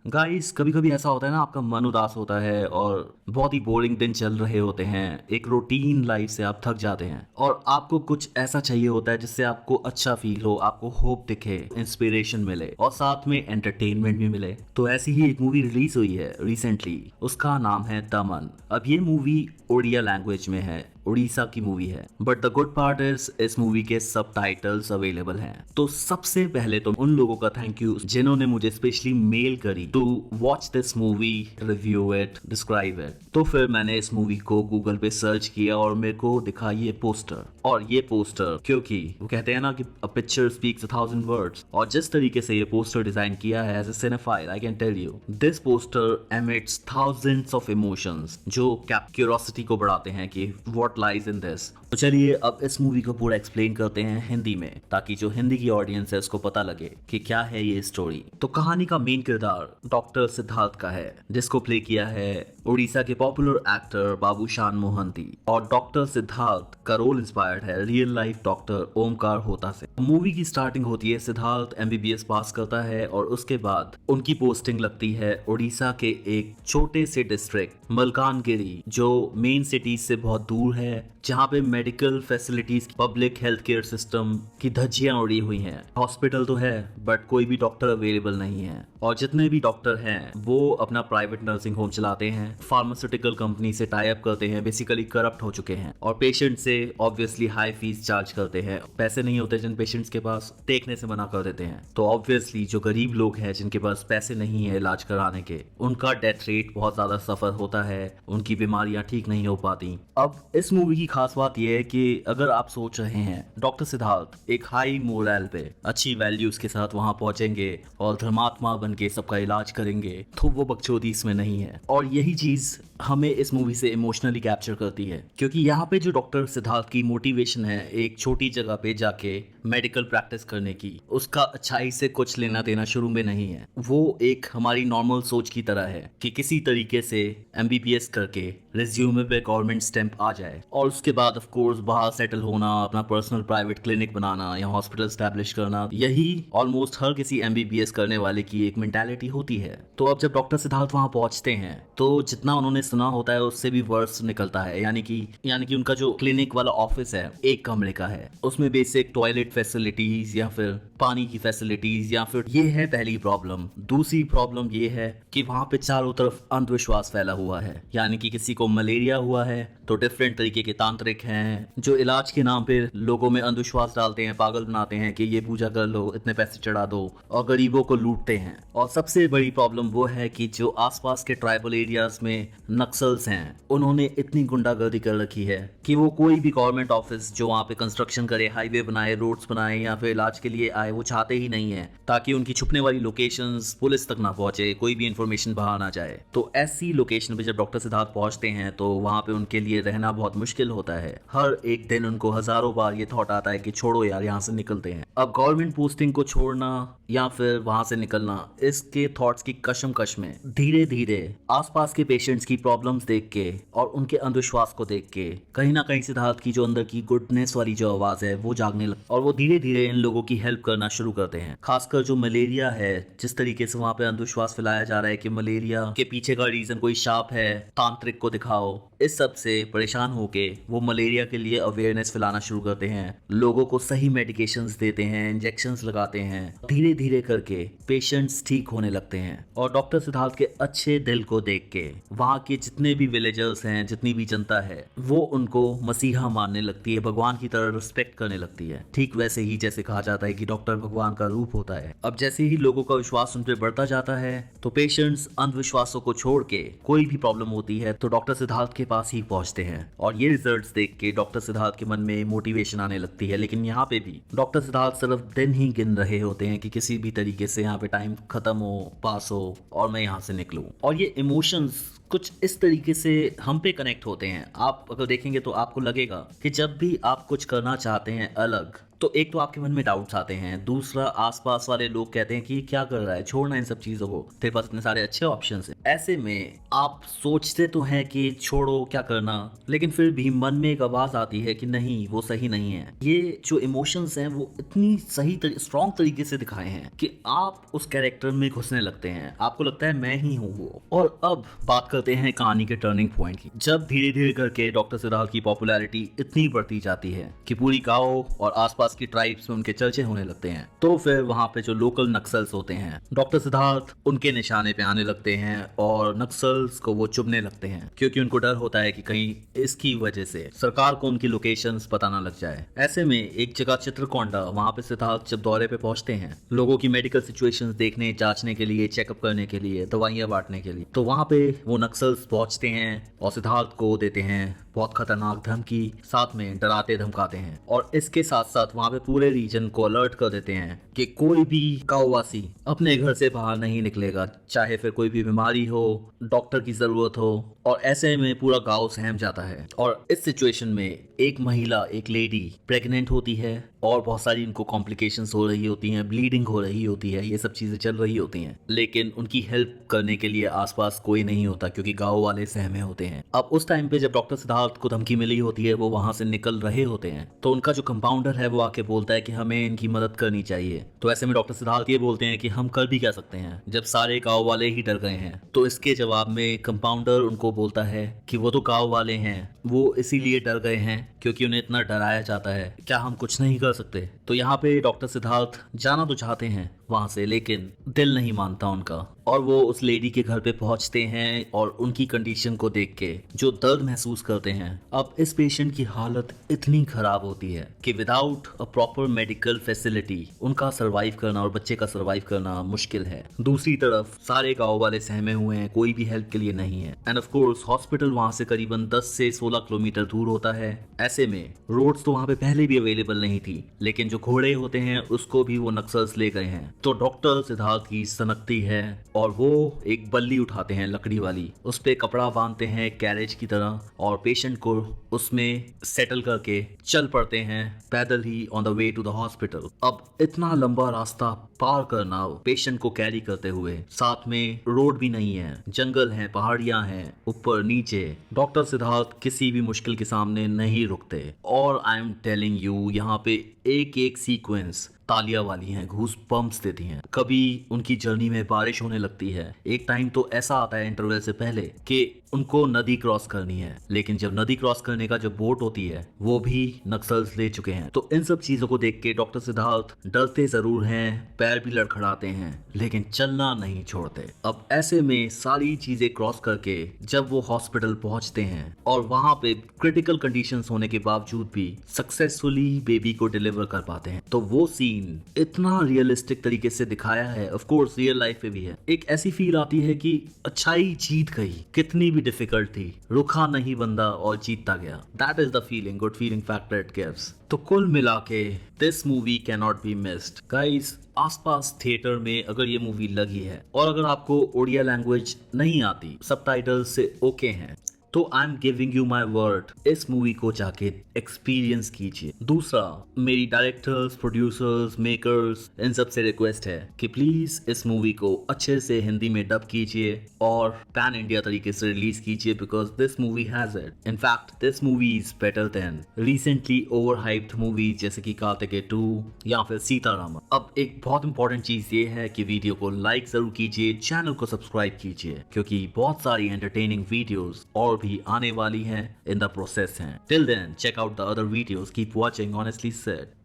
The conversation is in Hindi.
गाइस कभी कभी ऐसा होता है ना, आपका मन उदास होता है और बहुत ही बोरिंग दिन चल रहे होते हैं, एक रूटीन लाइफ से आप थक जाते हैं और आपको कुछ ऐसा चाहिए होता है जिससे आपको अच्छा फील हो, आपको होप दिखे, इंस्पिरेशन मिले और साथ में एंटरटेनमेंट भी मिले। तो ऐसी ही एक मूवी रिलीज हुई है रिसेंटली, उसका नाम है दमन। अब ये मूवी उड़िया लैंग्वेज में है, उड़ीसा की मूवी है, but the good part is इस मूवी के सब टाइटल्स अवेलेबल हैं। तो सबसे पहले तो उन लोगों का थैंक यू जिन्होंने मुझे स्पेशली मेल करी to watch this movie, review it, describe it. तो फिर मैंने इस मूवी को गूगल पे सर्च किया और मेरे को दिखा ये पोस्टर। और ये पोस्टर, क्योंकि वो कहते हैं ना कि अ पिक्चर स्पीक्स 1,000 वर्ड्स, और जिस तरीके से ये पोस्टर डिजाइन किया है as a cinephile, I can tell you this poster emits thousands of emotions जो क्यूरोसिटी को बढ़ाते हैं कि व्हाट लाइज इन दिस। तो चलिए अब इस मूवी को पूरा एक्सप्लेन करते हैं हिंदी में, ताकि जो हिंदी की ऑडियंस है उसको पता लगे कि क्या है ये स्टोरी। तो कहानी का मेन किरदार डॉक्टर सिद्धार्थ का है, जिसको प्ले किया है उड़ीसा के पॉपुलर एक्टर बाबूशान मोहंती। और डॉक्टर सिद्धार्थ का रोल इंस्पायर्ड है रियल लाइफ डॉक्टर ओमकार होता से। मूवी की स्टार्टिंग होती है, सिद्धार्थ एमबीबीएस पास करता है और उसके बाद उनकी पोस्टिंग लगती है उड़ीसा के एक छोटे से डिस्ट्रिक्ट मलकानगिरी, जो मेन सिटी से बहुत दूर है, जहाँ पे medical facilities, public health care system की धज्जियां उड़ी हुई हैं। हॉस्पिटल तो है बट कोई भी डॉक्टर अवेलेबल नहीं है, और जितने भी डॉक्टर हैं वो अपना प्राइवेट नर्सिंग होम चलाते हैं, फार्मास्यूटिकल कंपनी से टाई अप करते हैं, बेसिकली करप्ट हो चुके हैं, और पेशेंट से ऑब्वियसली हाई फीस चार्ज करते हैं। पैसे नहीं होते जिन पेशेंट्स के पास, देखने से मना कर देते हैं। तो ऑब्वियसली जो गरीब लोग हैं जिनके पास पैसे नहीं है इलाज कराने के, उनका डेथ रेट बहुत ज्यादा सफर होता है, उनकी बीमारियां ठीक नहीं हो पाती। अब इस मूवी की खास बात यह है कि अगर आप सोच रहे हैं डॉक्टर सिद्धार्थ एक हाई मोरल पे, अच्छी वैल्यूज के साथ वहां पहुंचेंगे और धर्मात्मा बन के सबका इलाज करेंगे, तो वो बकचोदी इसमें नहीं है। और यही चीज हमें इस मूवी से इमोशनली कैप्चर करती है, क्योंकि यहाँ पे जो डॉक्टर सिद्धार्थ की मोटिवेशन है एक छोटी जगह पे जाके मेडिकल प्रैक्टिस करने की, उसका अच्छाई से कुछ लेना देना शुरू में नहीं है। वो एक हमारी नॉर्मल सोच की तरह है कि किसी तरीके से एमबीबीएस करके रिज्यूमे पे गवर्नमेंट स्टैंप आ जाए और उसके बाद ऑफ कोर्स बाहर सेटल होना, अपना पर्सनल प्राइवेट क्लिनिक बनाना या हॉस्पिटल स्टैब्लिश करना, यही ऑलमोस्ट हर किसी एमबीबीएस करने वाले की एक मेंटालिटी होती है। तो अब जब डॉक्टर सिद्धार्थ वहां पहुंचते हैं तो जितना उन्होंने सुना होता है उससे भी वर्स निकलता है। यानी कि उनका जो क्लिनिक वाला ऑफिस है एक कमरे का है, उसमें बेसिक टॉयलेट फैसिलिटीज या फिर पानी की फैसिलिटीज या फिर, ये है पहली प्रॉब्लम। दूसरी प्रॉब्लम ये है कि वहां पे चारों तरफ अंधविश्वास फैला हुआ है। यानी कि किसी को मलेरिया हुआ है तो डिफरेंट तरीके के तांत्रिक हैं जो इलाज के नाम पे लोगों में अंधविश्वास डालते हैं, पागल बनाते हैं कि ये पूजा कर लो, इतने पैसे चढ़ा दो, और गरीबों को लूटते हैं। और सबसे बड़ी प्रॉब्लम वो है कि जो आसपास के ट्राइबल एरियाज में नक्सल्स हैं, उन्होंने इतनी गुंडागर्दी कर रखी है कि वो कोई भी गवर्नमेंट ऑफिस जो वहाँ पे कंस्ट्रक्शन करे, हाईवे बनाए, रोड्स बनाए या फिर इलाज के लिए आए, वो चाहते ही नहीं है ताकि उनकी छुपने वाली लोकेशंस पुलिस तक ना पहुंचे, कोई भी इंफॉर्मेशन बाहर ना जाए। तो ऐसी लोकेशन पे जब डॉक्टर सिद्धार्थ पहुंचते हैं तो वहाँ पे उनके लिए रहना बहुत मुश्किल होता है। हर एक दिन उनको हजारों बार ये थॉट आता है कि छोड़ो यार, यहाँ से निकलते हैं। अब गवर्नमेंट पोस्टिंग को छोड़ना या फिर वहां से निकलना, इसके थॉट्स की कशमकश में धीरे धीरे आसपास के पेशेंट्स की प्रॉब्लम्स देख के और उनके अंधविश्वास को देख के कहीं ना कहीं सिद्धार्थ की जो अंदर की गुडनेस वाली जो आवाज है वो जागने लग, और वो धीरे धीरे इन लोगों की हेल्प करना शुरू करते हैं। खासकर जो मलेरिया है, जिस तरीके से वहां पे अंधविश्वास फैलाया जा रहा है कि मलेरिया के पीछे का रीजन कोई सांप है, तांत्रिक को दिखाओ, इस सब से परेशान होके वो मलेरिया के लिए अवेयरनेस फैलाना शुरू करते हैं, लोगों को सही मेडिकेशंस देते हैं, इंजेक्शंस लगाते हैं। धीरे धीरे करके पेशेंट्स ठीक होने लगते हैं। और डॉक्टर सिद्धार्थ के अच्छे दिल को देख के वहां के जितने भी विलेजर्स हैं, जितनी भी जनता है, वो उनको मसीहा मानने लगती है, भगवान की तरह रिस्पेक्ट करने लगती है। ठीक वैसे ही जैसे कहा जाता है कि डॉक्टर भगवान का रूप होता है। अब जैसे ही लोगों का विश्वास उन पर बढ़ता जाता है तो पेशेंट्स अंधविश्वासों को छोड़ के कोई भी प्रॉब्लम होती है तो डॉक्टर सिद्धार्थ के पास ही पहुंचते हैं। और ये रिजल्ट्स देख के डॉक्टर सिद्धार्थ के मन में मोटिवेशन आने लगती है। लेकिन यहाँ पे भी डॉक्टर सिद्धार्थ सिर्फ दिन ही गिन रहे होते हैं कि किसी भी तरीके से यहाँ पे टाइम खत्म हो, पास हो और मैं यहाँ से निकलूं। और ये इमोशंस कुछ इस तरीके से हम पे कनेक्ट होते हैं। आप अगर देखेंगे तो आपको लगेगा कि जब भी आप कुछ करना चाहते हैं अलग, तो एक तो आपके मन में डाउट्स आते हैं, दूसरा आसपास वाले लोग कहते हैं कि क्या कर रहा है, छोड़ना इन सब चीज़ों को, तेरे पास इतने सारे अच्छे ऑप्शंस हैं। ऐसे में आप सोचते तो हैं कि छोड़ो क्या करना, लेकिन फिर भी मन में एक आवाज़ आती है कि नहीं, वो सही नहीं है। ये जो इमोशंस हैं वो इतनी सही स्ट्रॉन्ग तरीके से दिखाए हैं कि आप उस कैरेक्टर में घुसने लगते हैं, आपको लगता है मैं ही हूँ वो। और अब बात करते हैं कहानी के टर्निंग पॉइंट की। जब धीरे धीरे करके डॉक्टर सिद्धार्थ की पॉपुलैरिटी इतनी बढ़ती जाती है कि पूरी गाँव और आसपास की ट्राइब्स में उनके चर्चे होने लगते हैं, तो फिर वहां पे जो लोकल नक्सल्स होते हैं, डॉक्टर सिद्धार्थ उनके निशाने पे आने लगते हैं और नक्सल्स को वो चुभने लगते हैं, क्योंकि उनको डर होता है कि कहीं इसकी वजह से सरकार को उनकी लोकेशंस पता ना लग जाए। ऐसे में एक जगह चित्रकोंडा, वहां पे सिद्धार्थ जब दौरे पे पहुंचते हैं लोगों की मेडिकल सिचुएशंस देखने, जांचने के लिए, चेकअप करने के लिए, दवाइयां बांटने के लिए, तो वहां पे वो नक्सल्स पहुंचते हैं और सिद्धार्थ को देते हैं बहुत खतरनाक धमकी, साथ में डराते धमकाते हैं, और इसके साथ साथ वहां पे पूरे रीजन को अलर्ट कर देते हैं कि कोई भी गांववासी अपने घर से बाहर नहीं निकलेगा, चाहे फिर कोई भी बीमारी हो, डॉक्टर की जरूरत हो। और ऐसे में पूरा गांव सहम जाता है। और इस सिचुएशन में एक महिला, एक लेडी प्रेग्नेंट होती है और बहुत सारी इनको कॉम्प्लिकेशंस हो रही होती हैं, ब्लीडिंग हो रही होती है, ये सब चीजें चल रही होती हैं, लेकिन उनकी हेल्प करने के लिए आसपास कोई नहीं होता क्योंकि गांव वाले सहमे होते हैं। अब उस टाइम पे जब डॉक्टर सिद्धार्थ को धमकी मिली होती है, वो वहां से निकल रहे होते हैं, तो उनका जो कंपाउंडर है वो आके बोलता है कि हमें इनकी मदद करनी चाहिए। तो ऐसे में डॉक्टर सिद्धार्थ ये बोलते हैं कि हम कर भी क्या सकते हैं जब सारे गाँव वाले ही डर गए हैं। तो इसके जवाब में कंपाउंडर उनको बोलता है कि वो तो गाँव वाले हैं, वो इसीलिए डर गए हैं क्योंकि उन्हें इतना डराया जाता है, क्या हम कुछ नहीं कर सकते। तो यहाँ पे डॉक्टर सिद्धार्थ जाना तो चाहते हैं वहां से, लेकिन दिल नहीं मानता उनका, और वो उस लेडी के घर पे पहुंचते हैं और उनकी कंडीशन को देख के जो दर्द महसूस करते हैं। अब इस पेशेंट की हालत इतनी खराब होती है कि without a proper medical facility उनका सरवाइव करना और बच्चे का सरवाइव करना मुश्किल है। दूसरी तरफ सारे गाँव वाले सहमे हुए हैं, कोई भी हेल्प के लिए नहीं है, एंड ऑफ कोर्स हॉस्पिटल वहां से करीबन 10 से 16 किलोमीटर दूर होता है। ऐसे में रोड्स तो वहां पे पहले भी अवेलेबल नहीं थी, लेकिन जो घोड़े होते हैं उसको भी वो नक्सल्स ले गए हैं। तो डॉक्टर सिद्धार्थ की सनकती है और वो एक बल्ली उठाते हैं लकड़ी वाली, उस पे कपड़ा बांधते हैं कैरेज की तरह, और पेशेंट को उसमें सेटल करके चल पड़ते हैं पैदल ही on the way to the hospital. अब इतना लंबा रास्ता पार करना पेशेंट को कैरी करते हुए, साथ में रोड भी नहीं है, जंगल है, पहाड़ियां हैं, ऊपर नीचे, डॉक्टर सिद्धार्थ किसी भी मुश्किल के सामने नहीं रुकते। और आई एम टेलिंग यू, यहाँ पे एक एक सीक्वेंस तालियां वाली हैं, घूस बम्प्स देती हैं। कभी उनकी जर्नी में बारिश होने लगती है, एक टाइम तो ऐसा आता है इंटरवल से पहले कि उनको नदी क्रॉस करनी है, लेकिन जब नदी क्रॉस करने का जो बोट होती है वो भी नक्सल्स ले चुके हैं। तो इन सब चीजों को देख के डॉक्टर सिद्धार्थ डरते जरूर हैं, पैर भी लड़खड़ाते हैं, लेकिन चलना नहीं छोड़ते। अब ऐसे में सारी चीजें क्रॉस करके जब वो हॉस्पिटल पहुंचते हैं और वहां पे क्रिटिकल कंडीशंस होने के बावजूद भी सक्सेसफुली बेबी को डिलीवर कर पाते हैं, तो वो सीन इतना रियलिस्टिक तरीके से दिखाया है, ऑफ कोर्स रियल लाइफ पे भी है। एक ऐसी फील आती है कि अच्छाई जीत गई, कितनी भी डिफिकल्ट थी, रुका नहीं बंदा और जीतता गया। That is the feeling, good feeling factor it gives. तो कुल मिला के this movie can not be missed guys. आसपास थिएटर में अगर ये मूवी लगी है और अगर आपको उड़िया लैंग्वेज नहीं आती, सबटाइटल्स से ओके हैं, तो I am giving you my word, इस मूवी को जाके एक्सपीरियंस कीजिए। दूसरा, मेरी डायरेक्टर्स, प्रोड्यूसर्स, मेकर्स, इन सब से रिक्वेस्ट है कि प्लीज इस मूवी को अच्छे से हिंदी में डब कीजिए और पैन इंडिया तरीके से रिलीज कीजिए, because this movie has it. In fact this movie is better than recently over hyped movies जैसे कि कार्तिकेय 2 या फिर सीतारामन। अब एक बहुत इंपॉर्टेंट चीज ये है कि वीडियो को लाइक जरूर कीजिए, चैनल को सब्सक्राइब कीजिए, क्योंकि बहुत सारी एंटरटेनिंग वीडियोस और भी आने वाली हैं, इन द प्रोसेस हैं। Till then check out the other videos. Keep watching Honestly Said.